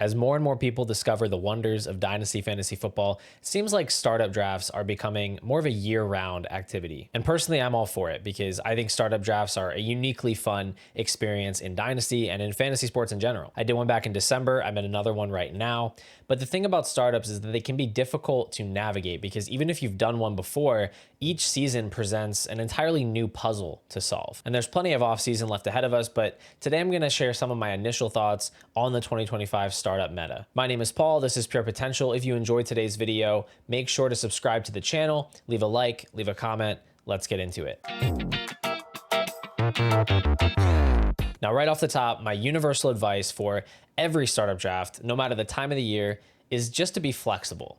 As more and more people discover the wonders of dynasty fantasy football, it seems like startup drafts are becoming more of a year-round activity. And personally, I'm all for it because I think startup drafts are a uniquely fun experience in dynasty and in fantasy sports in general. I did one back in December. I'm in another one right now. But the thing about startups is that they can be difficult to navigate because even if you've done one before, each season presents an entirely new puzzle to solve. And there's plenty of off-season left ahead of us, but today I'm going to share some of my initial thoughts on the 2025 startup meta. My name is Paul. This is Pure Potential. If you enjoyed today's video, make sure to subscribe to the channel, leave a like, leave a comment. Let's get into it. Now, right off the top, my universal advice for every startup draft, no matter the time of the year, is just to be flexible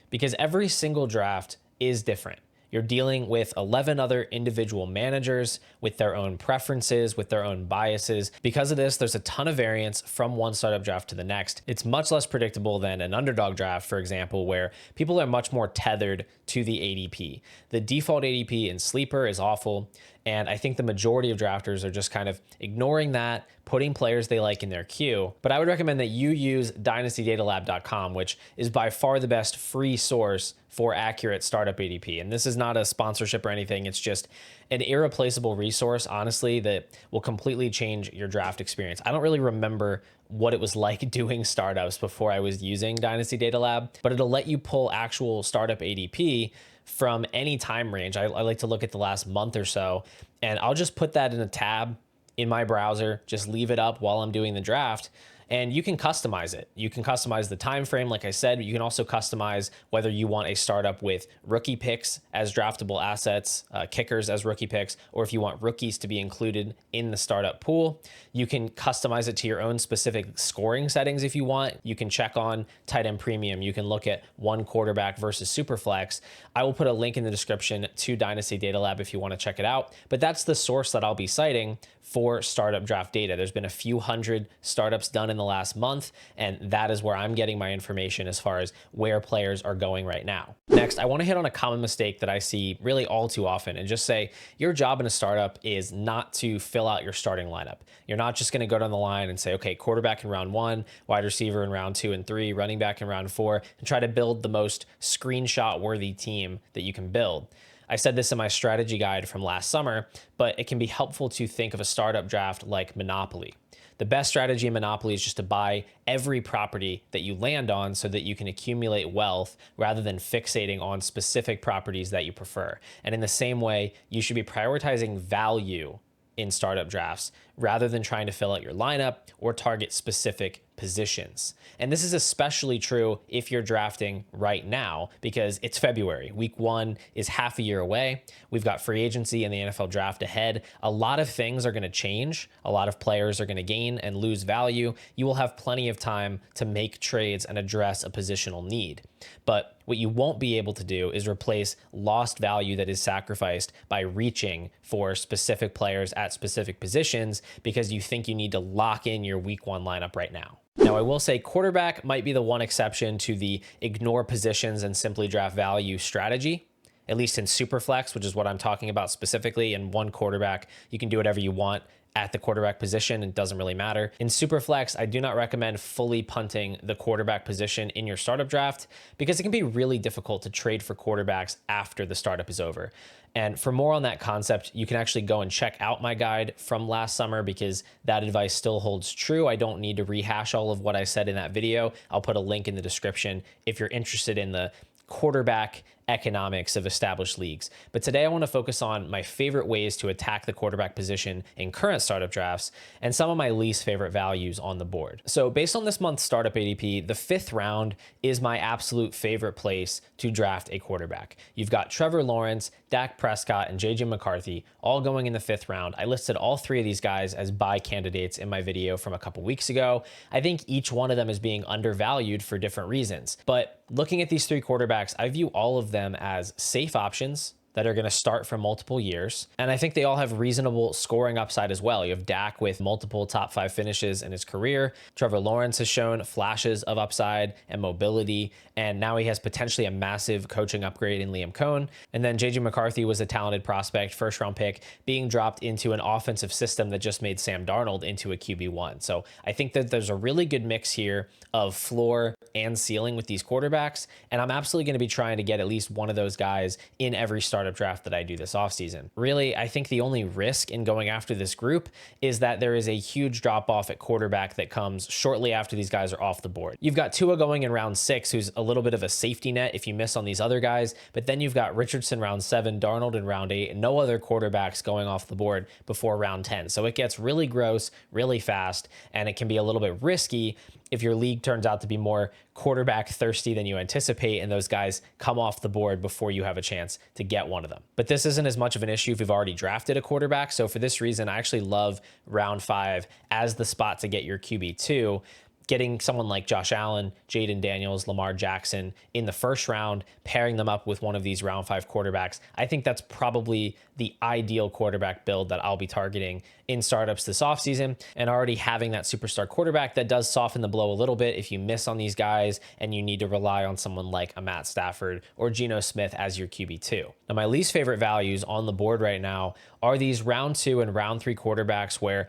because every single draft is different. You're dealing with 11 other individual managers with their own preferences, with their own biases. Because of this, there's a ton of variance from one startup draft to the next. It's much less predictable than an underdog draft, for example, where people are much more tethered to the ADP. The default ADP in Sleeper is awful. And I think the majority of drafters are just kind of ignoring that, putting players they like in their queue. But I would recommend that you use dynastydatalab.com, which is by far the best free source for accurate startup ADP. And this is not a sponsorship or anything. It's just an irreplaceable resource, honestly, that will completely change your draft experience. I don't really remember what it was like doing startups before I was using Dynasty Data Lab, but it'll let you pull actual startup ADP from any time range. I like to look at the last month or so, and I'll just put that in a tab in my browser, just leave it up while I'm doing the draft. And you can customize it. You can customize the time frame, like I said. You can also customize whether you want a startup with rookie picks as draftable assets, kickers as rookie picks, or if you want rookies to be included in the startup pool. You can customize it to your own specific scoring settings if you want. You can check on tight end premium. You can look at one quarterback versus superflex. I will put a link in the description to Dynasty Data Lab if you want to check it out. But that's the source that I'll be citing for startup draft data. There's been a few hundred startups done in the last month, and that is where I'm getting my information as far as where players are going right now. Next, I want to hit on a common mistake that I see really all too often and just say your job in a startup is not to fill out your starting lineup. You're not just going to go down the line and say, okay, quarterback in round 1, wide receiver in round 2 and 3, running back in round 4, and try to build the most screenshot-worthy team that you can build. I said this in my strategy guide from last summer, but it can be helpful to think of a startup draft like Monopoly. The best strategy in Monopoly is just to buy every property that you land on so that you can accumulate wealth rather than fixating on specific properties that you prefer. And in the same way, you should be prioritizing value in startup drafts rather than trying to fill out your lineup or target specific positions. And this is especially true if you're drafting right now because it's February. Week 1 is half a year away. We've got free agency and the NFL draft ahead. A lot of things are going to change. A lot of players are going to gain and lose value. You will have plenty of time to make trades and address a positional need. But what you won't be able to do is replace lost value that is sacrificed by reaching for specific players at specific positions because you think you need to lock in your week 1 lineup right now. Now, I will say quarterback might be the one exception to the ignore positions and simply draft value strategy, at least in Superflex, which is what I'm talking about specifically. In one quarterback, you can do whatever you want at the quarterback position. It doesn't really matter. In Superflex, I do not recommend fully punting the quarterback position in your startup draft because it can be really difficult to trade for quarterbacks after the startup is over. And for more on that concept, you can actually go and check out my guide from last summer because that advice still holds true. I don't need to rehash all of what I said in that video. I'll put a link in the description if you're interested in the quarterback economics of established leagues. But today I want to focus on my favorite ways to attack the quarterback position in current startup drafts and some of my least favorite values on the board. So based on this month's startup ADP, the 5th round is my absolute favorite place to draft a quarterback. You've got Trevor Lawrence, Dak Prescott, and JJ McCarthy all going in the 5th round. I listed all 3 of these guys as buy candidates in my video from a couple weeks ago. I think each one of them is being undervalued for different reasons. But looking at these 3 quarterbacks, I view all of them as safe options that are going to start for multiple years. And I think they all have reasonable scoring upside as well. You have Dak with multiple top 5 finishes in his career. Trevor Lawrence has shown flashes of upside and mobility. And now he has potentially a massive coaching upgrade in Liam Cohn. And then JJ McCarthy was a talented prospect, first round pick, being dropped into an offensive system that just made Sam Darnold into a QB1. So I think that there's a really good mix here of floor and ceiling with these quarterbacks. And I'm absolutely going to be trying to get at least one of those guys in every startup draft that I do this offseason. Really, I think the only risk in going after this group is that there is a huge drop off at quarterback that comes shortly after these guys are off the board. You've got Tua going in round 6, who's a little bit of a safety net if you miss on these other guys, but then you've got Richardson round 7, Darnold in round 8, and no other quarterbacks going off the board before round 10. So it gets really gross, really fast, and it can be a little bit risky if your league turns out to be more quarterback thirsty than you anticipate and those guys come off the board before you have a chance to get one of them. But this isn't as much of an issue if you've already drafted a quarterback. So for this reason, I actually love round 5 as the spot to get your QB2. Getting someone like Josh Allen, Jaden Daniels, Lamar Jackson in the first round, pairing them up with one of these round 5 quarterbacks, I think that's probably the ideal quarterback build that I'll be targeting in startups this offseason. And already having that superstar quarterback that does soften the blow a little bit if you miss on these guys and you need to rely on someone like a Matt Stafford or Geno Smith as your QB2. Now, my least favorite values on the board right now are these round 2 and round 3 quarterbacks where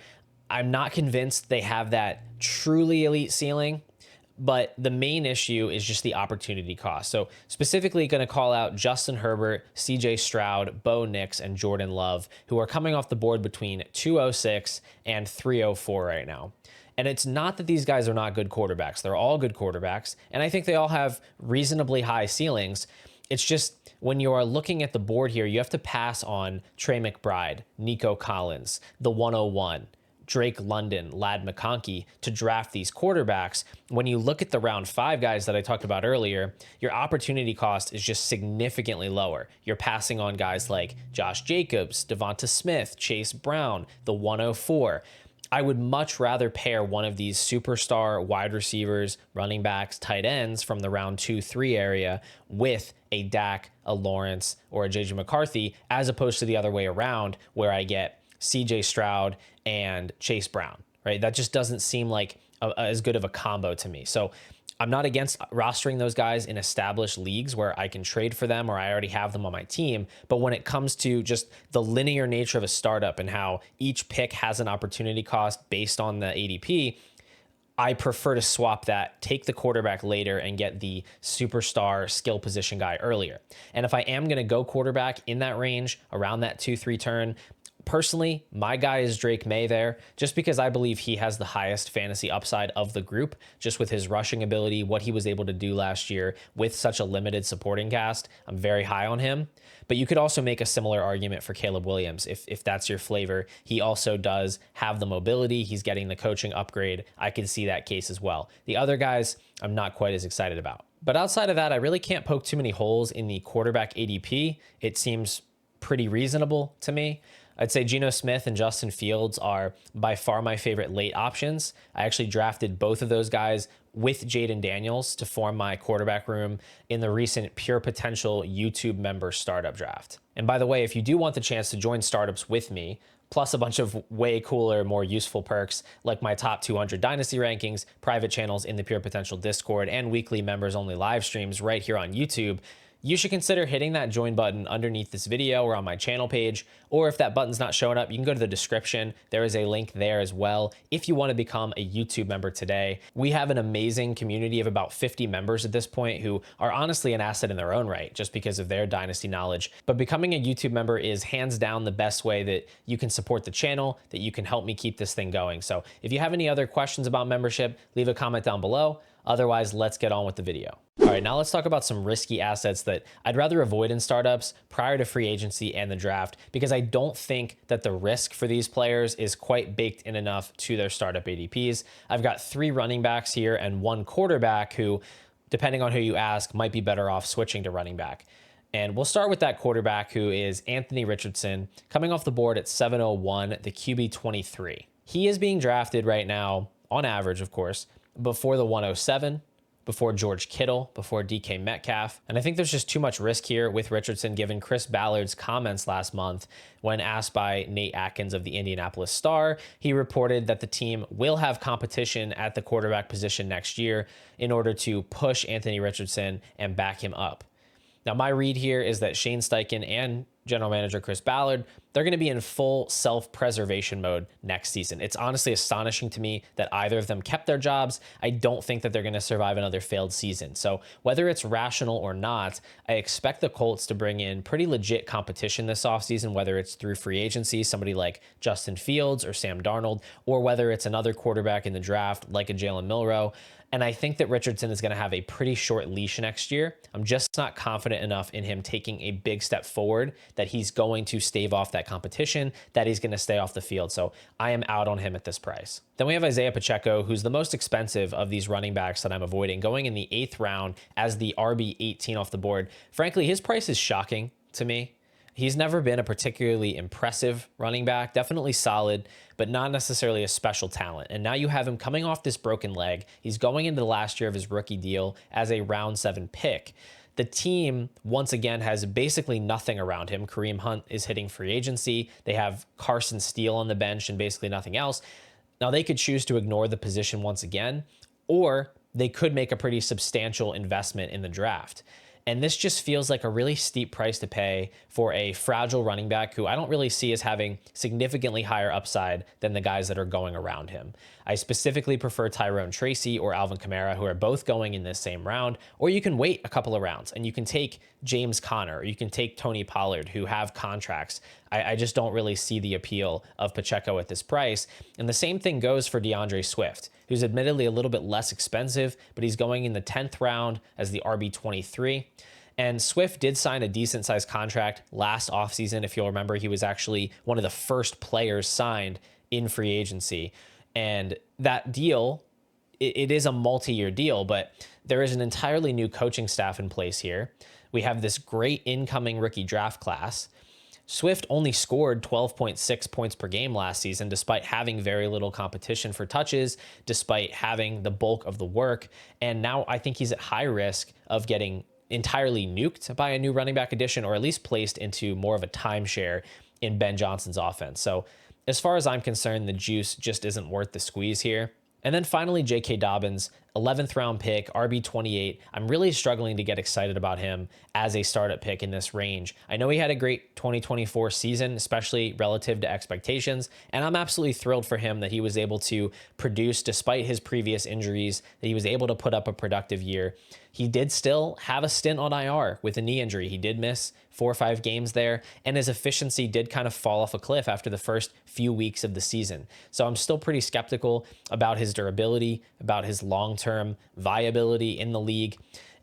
I'm not convinced they have that truly elite ceiling, but the main issue is just the opportunity cost. So specifically going to call out Justin Herbert, CJ Stroud, Bo Nix, and Jordan Love, who are coming off the board between 206 and 304 right now. And it's not that these guys are not good quarterbacks. They're all good quarterbacks, and I think they all have reasonably high ceilings. It's just when you are looking at the board here, you have to pass on Trey McBride, Nico Collins, the 101, Drake London, Ladd McConkey to draft these quarterbacks. When you look at the round 5 guys that I talked about earlier, your opportunity cost is just significantly lower. You're passing on guys like Josh Jacobs, Devonta Smith, Chase Brown, the 104. I would much rather pair one of these superstar wide receivers, running backs, tight ends from the round 2-3 area with a Dak, a Lawrence, or a JJ McCarthy, as opposed to the other way around where I get CJ Stroud and Chase Brown, right? That just doesn't seem like as good of a combo to me. So I'm not against rostering those guys in established leagues where I can trade for them or I already have them on my team. But when it comes to just the linear nature of a startup and how each pick has an opportunity cost based on the ADP, I prefer to swap that, take the quarterback later, and get the superstar skill position guy earlier. And if I am going to go quarterback in that range around that 2-3 turn, personally, my guy is Drake May there, just because I believe he has the highest fantasy upside of the group, just with his rushing ability, what he was able to do last year with such a limited supporting cast. I'm very high on him. But you could also make a similar argument for Caleb Williams if that's your flavor. He also does have the mobility. He's getting the coaching upgrade. I can see that case as well. The other guys, I'm not quite as excited about. But outside of that, I really can't poke too many holes in the quarterback ADP. It seems pretty reasonable to me. I'd say Geno Smith and Justin Fields are by far my favorite late options. I actually drafted both of those guys with Jaden Daniels to form my quarterback room in the recent Pure Potential YouTube member startup draft. And by the way, if you do want the chance to join startups with me, plus a bunch of way cooler, more useful perks like my top 200 Dynasty rankings, private channels in the Pure Potential Discord, and weekly members-only live streams right here on YouTube, you should consider hitting that join button underneath this video or on my channel page. Or if that button's not showing up, you can go to the description. There is a link there as well if you want to become a YouTube member today. We have an amazing community of about 50 members at this point who are honestly an asset in their own right, just because of their Dynasty knowledge. But becoming a YouTube member is hands down the best way that you can support the channel, that you can help me keep this thing going. So if you have any other questions about membership, leave a comment down below. Otherwise, let's get on with the video. All right, now let's talk about some risky assets that I'd rather avoid in startups prior to free agency and the draft, because I don't think that the risk for these players is quite baked in enough to their startup ADPs. I've got 3 running backs here and 1 quarterback who, depending on who you ask, might be better off switching to running back. And we'll start with that quarterback who is Anthony Richardson, coming off the board at 701, the QB 23. He is being drafted right now, on average, of course, before the 107, before George Kittle, before DK Metcalf. And I think there's just too much risk here with Richardson, given Chris Ballard's comments last month when asked by Nate Atkins of the Indianapolis Star. He reported that the team will have competition at the quarterback position next year in order to push Anthony Richardson and back him up. Now, my read here is that Shane Steichen and general manager Chris Ballard, they're going to be in full self-preservation mode next season. It's honestly astonishing to me that either of them kept their jobs. I don't think that they're going to survive another failed season. So whether it's rational or not, I expect the Colts to bring in pretty legit competition this offseason, whether it's through free agency, somebody like Justin Fields or Sam Darnold, or whether it's another quarterback in the draft like a Jalen Milroe. And I think that Richardson is going to have a pretty short leash next year. I'm just not confident enough in him taking a big step forward that he's going to stave off that competition, that he's going to stay off the field. So I am out on him at this price. Then we have Isiah Pacheco, who's the most expensive of these running backs that I'm avoiding, going in the 8th round as the RB 18 off the board. Frankly, his price is shocking to me. He's never been a particularly impressive running back, definitely solid, but not necessarily a special talent. And now you have him coming off this broken leg. He's going into the last year of his rookie deal as a round 7 pick. The team, once again, has basically nothing around him. Kareem Hunt is hitting free agency. They have Carson Steele on the bench and basically nothing else. Now, they could choose to ignore the position once again, or they could make a pretty substantial investment in the draft. And this just feels like a really steep price to pay for a fragile running back who I don't really see as having significantly higher upside than the guys that are going around him. I specifically prefer Tyrone Tracy or Alvin Kamara, who are both going in this same round, or you can wait a couple of rounds and you can take James Conner, or you can take Tony Pollard, who have contracts. I just don't really see the appeal of Pacheco at this price. And the same thing goes for DeAndre Swift, who's admittedly a little bit less expensive, but he's going in the 10th round as the RB23. And Swift did sign a decent sized contract last offseason. If you'll remember, he was actually one of the first players signed in free agency. And that deal, it is a multi-year deal, but there is an entirely new coaching staff in place here. We have this great incoming rookie draft class. Swift only scored 12.6 points per game last season, despite having very little competition for touches, despite having the bulk of the work. And now I think he's at high risk of getting entirely nuked by a new running back addition, or at least placed into more of a timeshare in Ben Johnson's offense. So as far as I'm concerned, the juice just isn't worth the squeeze here. And then finally, J.K. Dobbins, 11th round pick, RB28. I'm really struggling to get excited about him as a startup pick in this range. I know he had a great 2024 season, especially relative to expectations, and I'm absolutely thrilled for him that he was able to produce despite his previous injuries, that he was able to put up a productive year. He did still have a stint on IR with a knee injury. He did miss 4 or 5 games there, and his efficiency did kind of fall off a cliff after the first few weeks of the season. So I'm still pretty skeptical about his durability, about his long-term viability in the league.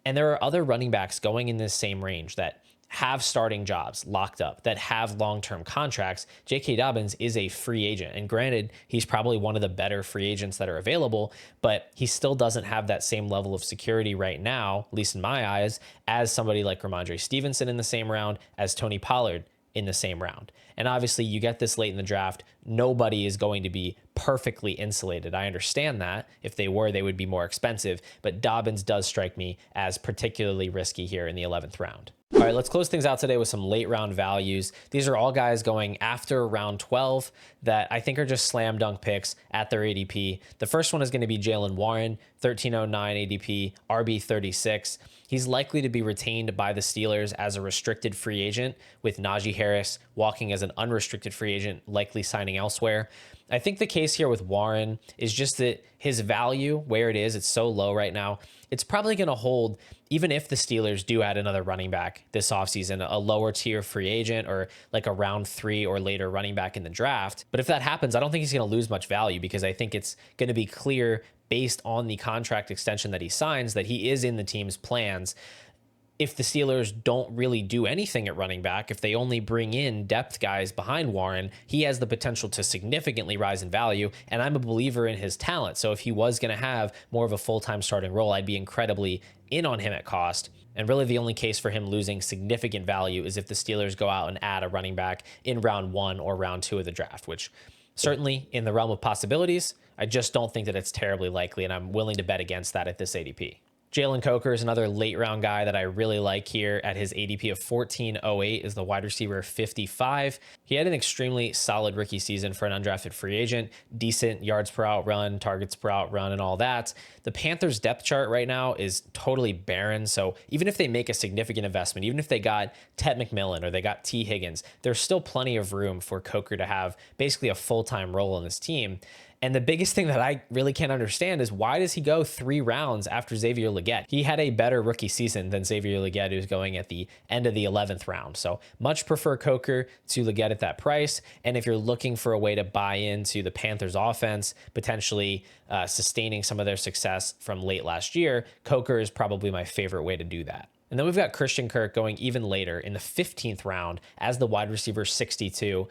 And there are other running backs going in this same range that have starting jobs locked up, that have long-term contracts. J.K. Dobbins is a free agent. And granted, he's probably one of the better free agents that are available, but he still doesn't have that same level of security right now, at least in my eyes, as somebody like Ramondre Stevenson in the same round, as Tony Pollard in the same round. And obviously you get this late in the draft, nobody is going to be perfectly insulated. I understand that. If they were, they would be more expensive, but Dobbins does strike me as particularly risky here in the 11th round. All right, let's close things out today with some late round values. These are all guys going after round 12 that I think are just slam dunk picks at their ADP. The first one is going to be Jaylen Warren, 1309 ADP, RB36. He's likely to be retained by the Steelers as a restricted free agent, with Najee Harris walking as an unrestricted free agent, likely signing elsewhere. I think the case here with Warren is just that his value, where it is, it's so low right now, it's probably going to hold even if the Steelers do add another running back this offseason, a lower tier free agent or like a round 3 or later running back in the draft. But if that happens, I don't think he's going to lose much value, because I think it's going to be clear based on the contract extension that he signs that he is in the team's plans. If the Steelers don't really do anything at running back, if they only bring in depth guys behind Warren, he has the potential to significantly rise in value, and I'm a believer in his talent. So if he was going to have more of a full-time starting role, I'd be incredibly in on him at cost. And really the only case for him losing significant value is if the Steelers go out and add a running back in round 1 or round 2 of the draft, which certainly in the realm of possibilities, I just don't think that it's terribly likely, and I'm willing to bet against that at this ADP. Jalen Coker is another late round guy that I really like here at his ADP of 1408 is the wide receiver 55. He had an extremely solid rookie season for an undrafted free agent, decent yards per out run, targets per out run, and all that. The Panthers depth chart right now is totally barren. So even if they make a significant investment, even if they got Ted McMillan or they got T. Higgins, there's still plenty of room for Coker to have basically a full-time role in this team. And the biggest thing that I really can't understand is why does he go 3 rounds after Xavier Legette? He had a better rookie season than Xavier Legette, who's going at the end of the 11th round. So much prefer Coker to Legette at that price. And if you're looking for a way to buy into the Panthers offense, potentially sustaining some of their success from late last year, Coker is probably my favorite way to do that. And then we've got Christian Kirk going even later in the 15th round as the wide receiver 62.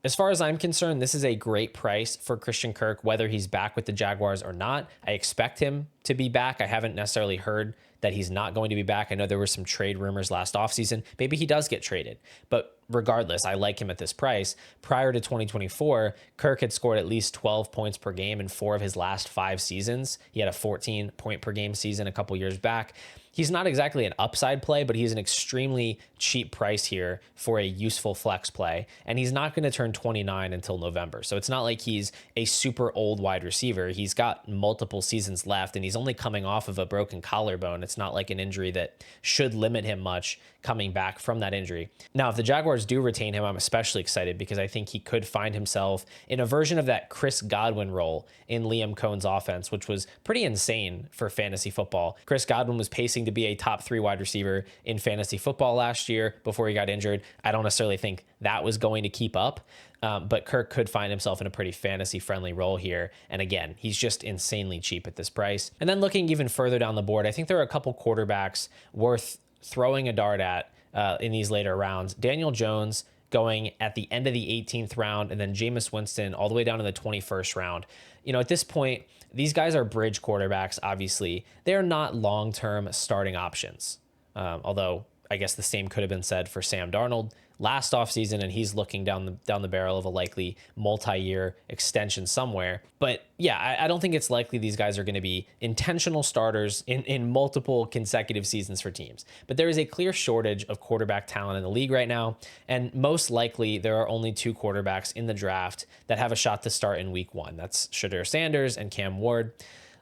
As far as I'm concerned, this is a great price for Christian Kirk, whether he's back with the Jaguars or not. I expect him to be back. I haven't necessarily heard that he's not going to be back. I know there were some trade rumors last offseason. Maybe he does get traded. But regardless, I like him at this price. Prior to 2024, Kirk had scored at least 12 points per game in 4 of his last 5 seasons. He had a 14 point per game season a couple years back. He's not exactly an upside play, but he's an extremely cheap price here for a useful flex play. And he's not going to turn 29 until November. So it's not like he's a super old wide receiver. He's got multiple seasons left, and he's only coming off of a broken collarbone. It's not like an injury that should limit him much coming back from that injury. Now, if the Jaguars do retain him, I'm especially excited because I think he could find himself in a version of that Chris Godwin role in Liam Cohen's offense, which was pretty insane for fantasy football. Chris Godwin was pacing to be a top 3 wide receiver in fantasy football last year before he got injured. I don't necessarily think that was going to keep up, but Kirk could find himself in a pretty fantasy-friendly role here. And again, he's just insanely cheap at this price. And then looking even further down the board, I think there are a couple quarterbacks worth throwing a dart at in these later rounds. Daniel Jones going at the end of the 18th round, and then Jameis Winston all the way down to the 21st round. You know, at this point, these guys are bridge quarterbacks, obviously. They're not long-term starting options, although I guess the same could have been said for Sam Darnold last offseason, and he's looking down the barrel of a likely multi-year extension somewhere. But yeah, I don't think it's likely these guys are going to be intentional starters in multiple consecutive seasons for teams. But there is a clear shortage of quarterback talent in the league right now, and most likely there are only 2 quarterbacks in the draft that have a shot to start in week 1. That's Shedeur Sanders and Cam Ward.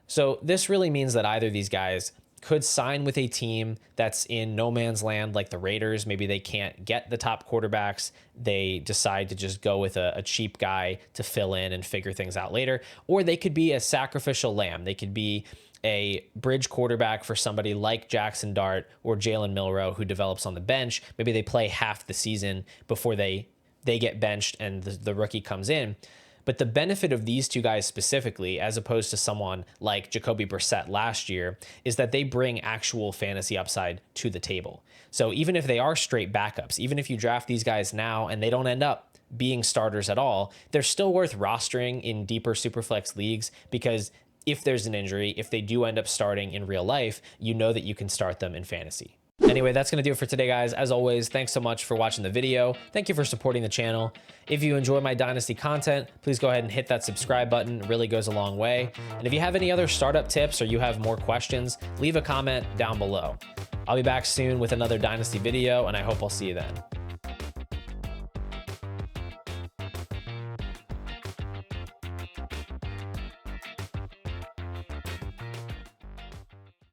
So this really means that either of these guys could sign with a team that's in no man's land like the Raiders. Maybe they can't get the top quarterbacks. They decide to just go with a cheap guy to fill in and figure things out later. Or they could be a sacrificial lamb. They could be a bridge quarterback for somebody like Jackson Dart or Jalen Milroe who develops on the bench. Maybe they play half the season before they get benched and the rookie comes in. But the benefit of these 2 guys specifically, as opposed to someone like Jacoby Brissett last year, is that they bring actual fantasy upside to the table. So even if they are straight backups, even if you draft these guys now and they don't end up being starters at all, they're still worth rostering in deeper superflex leagues because if there's an injury, if they do end up starting in real life, you know that you can start them in fantasy. Anyway, that's going to do it for today, guys. As always, thanks so much for watching the video. Thank you for supporting the channel. If you enjoy my Dynasty content, please go ahead and hit that subscribe button. It really goes a long way. And if you have any other startup tips or you have more questions, leave a comment down below. I'll be back soon with another Dynasty video, and I hope I'll see you then.